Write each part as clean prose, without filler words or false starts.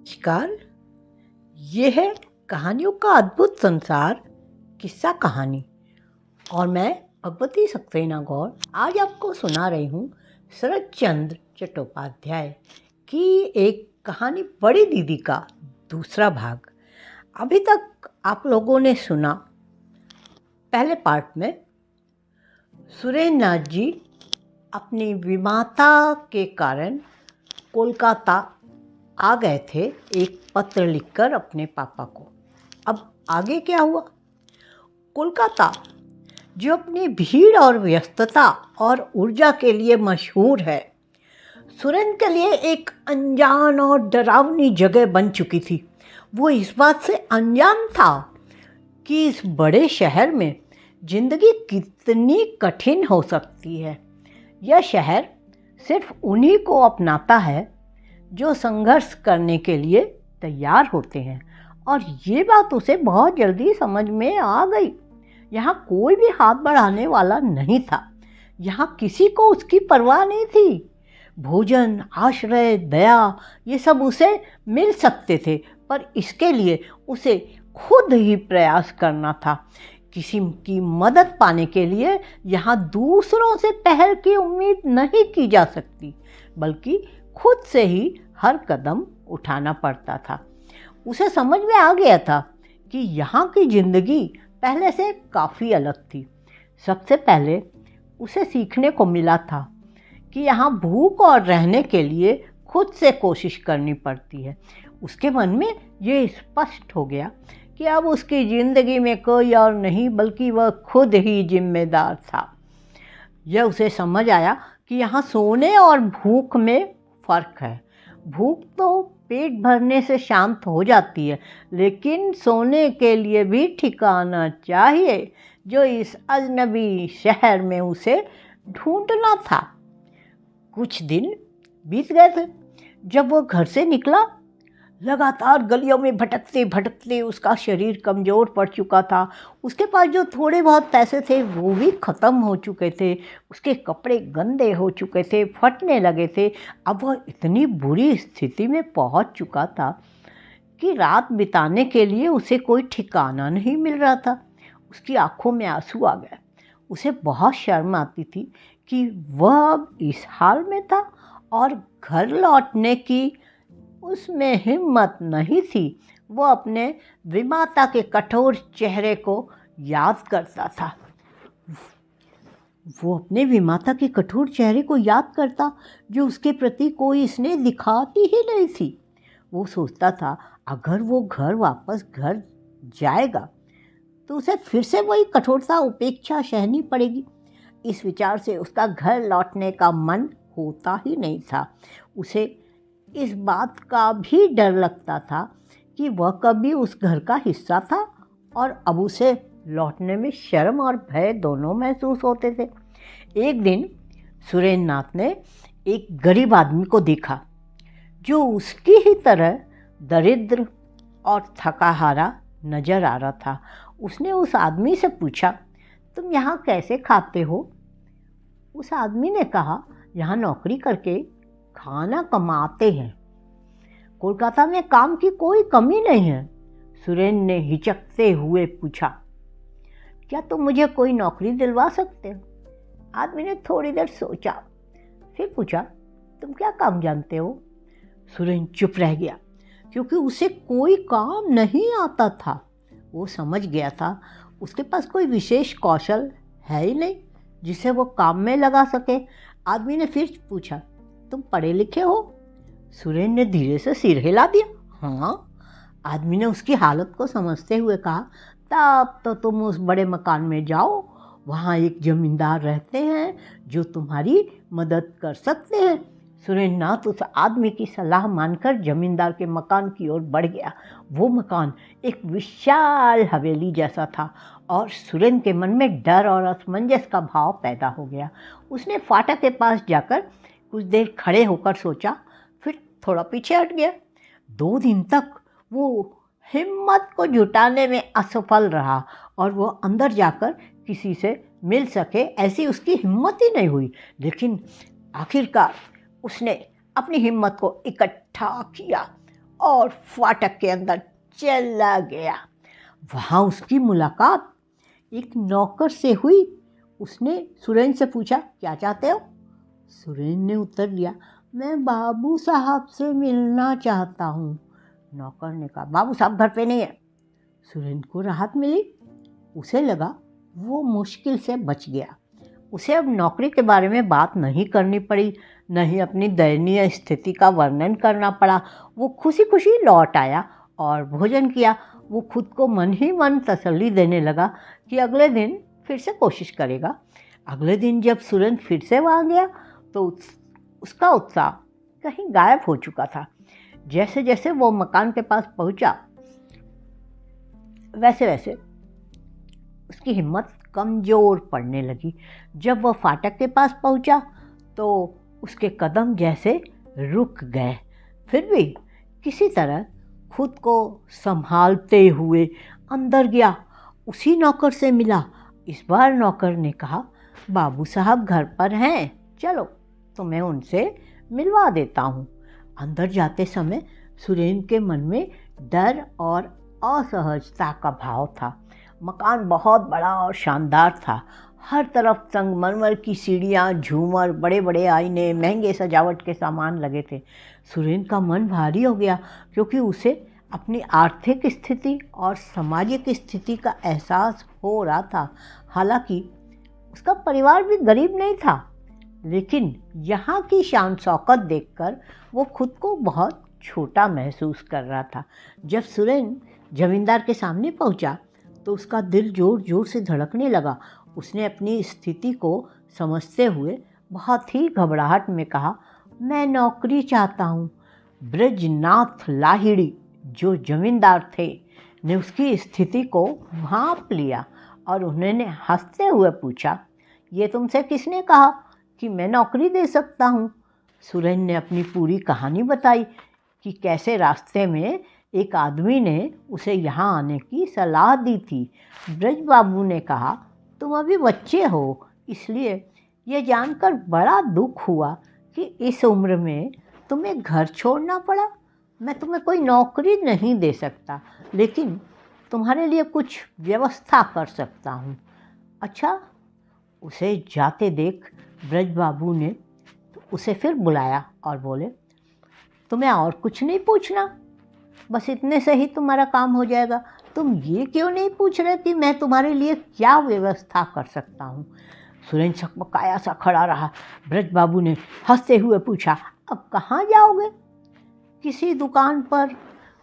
नमस्कार। ये है कहानियों का अद्भुत संसार, किस्सा कहानी, और मैं भगवती सक्सेना गौर आज आपको सुना रही हूँ शरत चंद्र चट्टोपाध्याय की एक कहानी, बड़ी दीदी का दूसरा भाग। अभी तक आप लोगों ने सुना पहले पार्ट में सुरेंद्र नाथ जी अपनी विमाता के कारण कोलकाता आ गए थे, एक पत्र लिखकर अपने पापा को। अब आगे क्या हुआ? कोलकाता जो अपनी भीड़ और व्यस्तता और ऊर्जा के लिए मशहूर है, सुरेंद्र के लिए एक अनजान और डरावनी जगह बन चुकी थी। वो इस बात से अनजान था कि इस बड़े शहर में जिंदगी कितनी कठिन हो सकती है। यह शहर सिर्फ उन्हीं को अपनाता है जो संघर्ष करने के लिए तैयार होते हैं, और ये बात उसे बहुत जल्दी समझ में आ गई। यहाँ कोई भी हाथ बढ़ाने वाला नहीं था, यहाँ किसी को उसकी परवाह नहीं थी। भोजन, आश्रय, दया, ये सब उसे मिल सकते थे, पर इसके लिए उसे खुद ही प्रयास करना था। किसी की मदद पाने के लिए यहाँ दूसरों से पहल की उम्मीद नहीं की जा सकती, बल्कि खुद से ही हर कदम उठाना पड़ता था। उसे समझ में आ गया था कि यहाँ की ज़िंदगी पहले से काफ़ी अलग थी। सबसे पहले उसे सीखने को मिला था कि यहाँ भूख और रहने के लिए खुद से कोशिश करनी पड़ती है। उसके मन में ये स्पष्ट हो गया कि अब उसकी ज़िंदगी में कोई और नहीं, बल्कि वह खुद ही जिम्मेदार था। यह उसे समझ आया कि यहाँ सोने और भूख में फ़र्क है। भूख तो पेट भरने से शांत हो जाती है, लेकिन सोने के लिए भी ठिकाना चाहिए, जो इस अजनबी शहर में उसे ढूंढना था। कुछ दिन बीत गए थे जब वो घर से निकला। लगातार गलियों में भटकते भटकते उसका शरीर कमज़ोर पड़ चुका था। उसके पास जो थोड़े बहुत पैसे थे वो भी ख़त्म हो चुके थे। उसके कपड़े गंदे हो चुके थे, फटने लगे थे। अब वह इतनी बुरी स्थिति में पहुंच चुका था कि रात बिताने के लिए उसे कोई ठिकाना नहीं मिल रहा था। उसकी आंखों में आंसू आ गए। उसे बहुत शर्म आती थी कि वह अब इस हाल में था और घर लौटने की उसमें हिम्मत नहीं थी। वो अपने विमाता के कठोर चेहरे को याद करता था। वो अपने विमाता के कठोर चेहरे को याद करता, जो उसके प्रति कोई स्नेह दिखाती ही नहीं थी। वो सोचता था अगर वो वापस घर जाएगा तो उसे फिर से वही कठोरता, उपेक्षा सहनी पड़ेगी। इस विचार से उसका घर लौटने का मन होता ही नहीं था। उसे इस बात का भी डर लगता था कि वह कभी उस घर का हिस्सा था, और अब उसे लौटने में शर्म और भय दोनों महसूस होते थे। एक दिन सुरेंद्र नाथ ने एक गरीब आदमी को देखा जो उसकी ही तरह दरिद्र और थकाहारा नजर आ रहा था। उसने उस आदमी से पूछा, तुम यहाँ कैसे खाते हो? उस आदमी ने कहा, यहाँ नौकरी करके खाना कमाते हैं। कोलकाता में काम की कोई कमी नहीं है। सुरेंद्र ने हिचकते हुए पूछा, क्या तुम मुझे कोई नौकरी दिलवा सकते हो? आदमी ने थोड़ी देर सोचा, फिर पूछा, तुम क्या काम जानते हो? सुरेंद्र चुप रह गया, क्योंकि उसे कोई काम नहीं आता था। वो समझ गया था उसके पास कोई विशेष कौशल है ही नहीं जिसे वो काम में लगा सके। आदमी ने फिर पूछा, तुम पढ़े लिखे हो? सुरेंद्र ने धीरे से सिर हिला दिया, हाँ। आदमी ने उसकी हालत को समझते हुए कहा, तब तो तुम उस बड़े मकान में जाओ, वहाँ एक जमींदार रहते हैं जो तुम्हारी मदद कर सकते हैं। सुरेंद्र नाथ उस आदमी की सलाह मानकर जमींदार के मकान की ओर बढ़ गया। वो मकान एक विशाल हवेली जैसा था, और सुरेंद्र के मन में डर और असमंजस का भाव पैदा हो गया। उसने फाटक के पास जाकर कुछ देर खड़े होकर सोचा, फिर थोड़ा पीछे हट गया। 2 दिन तक वो हिम्मत को जुटाने में असफल रहा, और वो अंदर जाकर किसी से मिल सके ऐसी उसकी हिम्मत ही नहीं हुई। लेकिन आखिरकार उसने अपनी हिम्मत को इकट्ठा किया और फाटक के अंदर चला गया। वहाँ उसकी मुलाकात एक नौकर से हुई। उसने सुरेंद्र से पूछा, क्या चाहते हो? सुरेंद्र ने उत्तर दिया, मैं बाबू साहब से मिलना चाहता हूँ। नौकर ने कहा, बाबू साहब घर पे नहीं है। सुरेंद्र को राहत मिली। उसे लगा वो मुश्किल से बच गया। उसे अब नौकरी के बारे में बात नहीं करनी पड़ी, न ही अपनी दयनीय स्थिति का वर्णन करना पड़ा। वो खुशी खुशी लौट आया और भोजन किया। वो खुद को मन ही मन तसल्ली देने लगा कि अगले दिन फिर से कोशिश करेगा। अगले दिन जब सुरेंद्र फिर से वहाँ गया तो उसका उत्साह कहीं गायब हो चुका था। जैसे जैसे वो मकान के पास पहुँचा, वैसे वैसे उसकी हिम्मत कमज़ोर पड़ने लगी। जब वह फाटक के पास पहुंचा तो उसके कदम जैसे रुक गए। फिर भी किसी तरह खुद को संभालते हुए अंदर गया। उसी नौकर से मिला। इस बार नौकर ने कहा, बाबू साहब घर पर हैं, चलो तुम्हें उनसे मिलवा देता हूँ। अंदर जाते समय सुरेंद्र के मन में डर और असहजता का भाव था। मकान बहुत बड़ा और शानदार था। हर तरफ संगमरमर की सीढ़ियाँ, झूमर, बड़े बड़े आईने, महंगे सजावट के सामान लगे थे। सुरेंद्र का मन भारी हो गया क्योंकि उसे अपनी आर्थिक स्थिति और सामाजिक स्थिति का एहसास हो रहा था। हालांकि उसका परिवार भी गरीब नहीं था, लेकिन यहाँ की शान शौकत देखकर वो खुद को बहुत छोटा महसूस कर रहा था। जब सुरेंद्र जमींदार के सामने पहुँचा तो उसका दिल जोर जोर से धड़कने लगा। उसने अपनी स्थिति को समझते हुए बहुत ही घबराहट में कहा, मैं नौकरी चाहता हूँ। ब्रजनाथ लाहिड़ी, जो जमींदार थे, ने उसकी स्थिति को भांप लिया और उन्होंने हंसते हुए पूछा, ये तुमसे किसने कहा कि मैं नौकरी दे सकता हूँ? सुरेंद्र ने अपनी पूरी कहानी बताई कि कैसे रास्ते में एक आदमी ने उसे यहाँ आने की सलाह दी थी। ब्रज बाबू ने कहा, तुम अभी बच्चे हो, इसलिए ये जानकर बड़ा दुख हुआ कि इस उम्र में तुम्हें घर छोड़ना पड़ा। मैं तुम्हें कोई नौकरी नहीं दे सकता, लेकिन तुम्हारे लिए कुछ व्यवस्था कर सकता हूँ। अच्छा। उसे जाते देख ब्रज बाबू ने उसे फिर बुलाया और बोले, तुम्हें और कुछ नहीं पूछना? बस इतने से ही तुम्हारा काम हो जाएगा। तुम ये क्यों नहीं पूछ रहे कि मैं तुम्हारे लिए क्या व्यवस्था कर सकता हूँ? सुरेंद्र छकपकाया सा खड़ा रहा। ब्रज बाबू ने हंसते हुए पूछा, अब कहाँ जाओगे? किसी दुकान पर,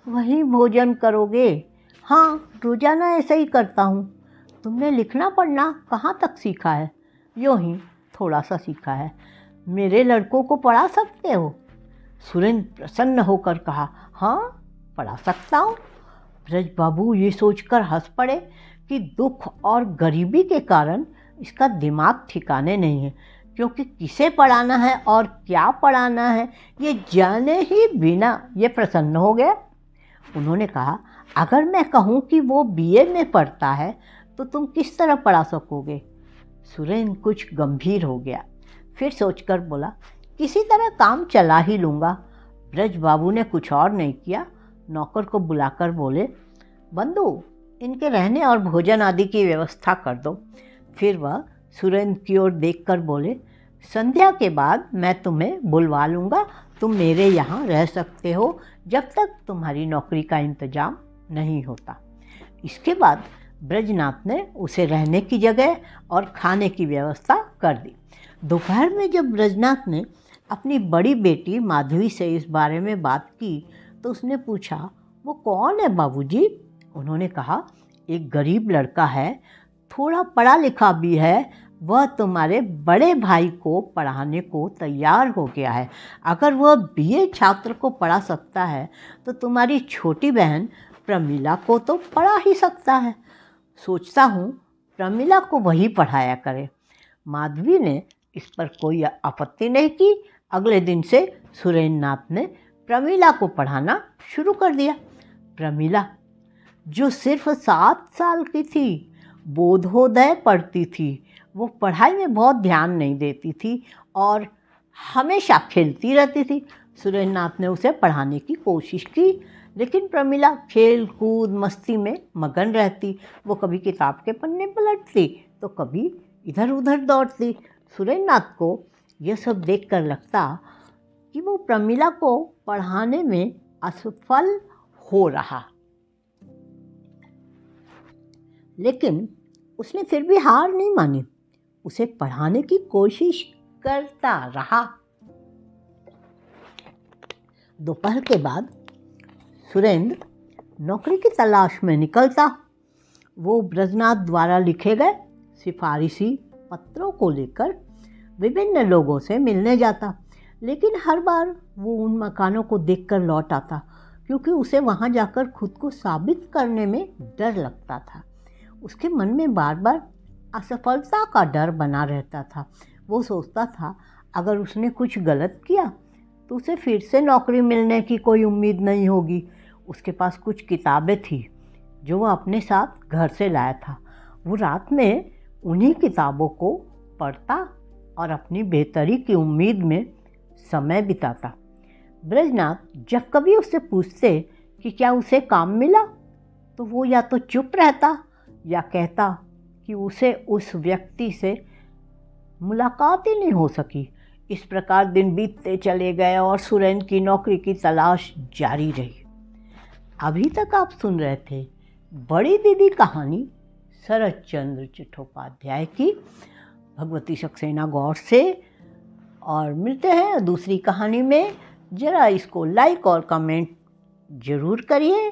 वहीं भोजन करोगे? हाँ, रोजाना ऐसा ही करता हूँ। तुमने लिखना पढ़ना कहाँ तक सीखा है? यूँ ही थोड़ा सा सीखा है। मेरे लड़कों को पढ़ा सकते हो? सुरेंद्र प्रसन्न होकर कहा, हाँ, पढ़ा सकता हूँ। ब्रज बाबू ये सोचकर हंस पड़े कि दुख और गरीबी के कारण इसका दिमाग ठिकाने नहीं है, क्योंकि किसे पढ़ाना है और क्या पढ़ाना है ये जाने ही बिना ये प्रसन्न हो गया। उन्होंने कहा, अगर मैं कहूँ कि वो बीए में पढ़ता है तो तुम किस तरह पढ़ा सकोगे? सुरेंद्र कुछ गंभीर हो गया। फिर सोचकर बोला, किसी तरह काम चला ही लूँगा। ब्रज बाबू ने कुछ और नहीं किया, नौकर को बुलाकर बोले, बंधु, इनके रहने और भोजन आदि की व्यवस्था कर दो। फिर वह सुरेंद्र की ओर देखकर बोले, संध्या के बाद मैं तुम्हें बुलवा लूँगा। तुम मेरे यहाँ रह सकते हो जब तक तुम्हारी नौकरी का इंतजाम नहीं होता। इसके बाद ब्रजनाथ ने उसे रहने की जगह और खाने की व्यवस्था कर दी। दोपहर में जब ब्रजनाथ ने अपनी बड़ी बेटी माधवी से इस बारे में बात की तो उसने पूछा, वो कौन है बाबूजी? उन्होंने कहा, एक गरीब लड़का है, थोड़ा पढ़ा लिखा भी है। वह तुम्हारे बड़े भाई को पढ़ाने को तैयार हो गया है। अगर वह बीए छात्र को पढ़ा सकता है तो तुम्हारी छोटी बहन प्रमीला को तो पढ़ा ही सकता है। सोचता हूँ प्रमीला को वही पढ़ाया करे। माधवी ने इस पर कोई आपत्ति नहीं की। अगले दिन से सुरेंद्रनाथ ने प्रमीला को पढ़ाना शुरू कर दिया। प्रमीला, जो सिर्फ 7 साल की थी, बोधोदय पढ़ती थी। वो पढ़ाई में बहुत ध्यान नहीं देती थी और हमेशा खेलती रहती थी। सुरेंद्र नाथ ने उसे पढ़ाने की कोशिश की, लेकिन प्रमिला खेल कूद मस्ती में मगन रहती। वो कभी किताब के पन्ने पलटती तो कभी इधर उधर दौड़ती। सुरेंद्र नाथ को यह सब देखकर लगता कि वो प्रमिला को पढ़ाने में असफल हो रहा, लेकिन उसने फिर भी हार नहीं मानी। उसे पढ़ाने की कोशिश करता रहा। दोपहर के बाद सुरेंद्र नौकरी की तलाश में निकलता। वो ब्रजनाथ द्वारा लिखे गए सिफारिशी पत्रों को लेकर विभिन्न लोगों से मिलने जाता, लेकिन हर बार वो उन मकानों को देखकर लौट आता, क्योंकि उसे वहाँ जाकर खुद को साबित करने में डर लगता था। उसके मन में बार बार असफलता का डर बना रहता था। वो सोचता था अगर उसने कुछ गलत किया तो उसे फिर से नौकरी मिलने की कोई उम्मीद नहीं होगी। उसके पास कुछ किताबें थी जो वह अपने साथ घर से लाया था। वो रात में उन्हीं किताबों को पढ़ता और अपनी बेहतरी की उम्मीद में समय बिताता। ब्रजनाथ जब कभी उससे पूछते कि क्या उसे काम मिला, तो वो या तो चुप रहता या कहता कि उसे उस व्यक्ति से मुलाकात ही नहीं हो सकी। इस प्रकार दिन बीतते चले गए और सुरेंद्र की नौकरी की तलाश जारी रही। अभी तक आप सुन रहे थे बड़ी दीदी कहानी शरद चंद्र चट्टोपाध्याय की भगवती सक्सेना गौड़ से। और मिलते हैं दूसरी कहानी में। ज़रा इसको लाइक और कमेंट ज़रूर करिए।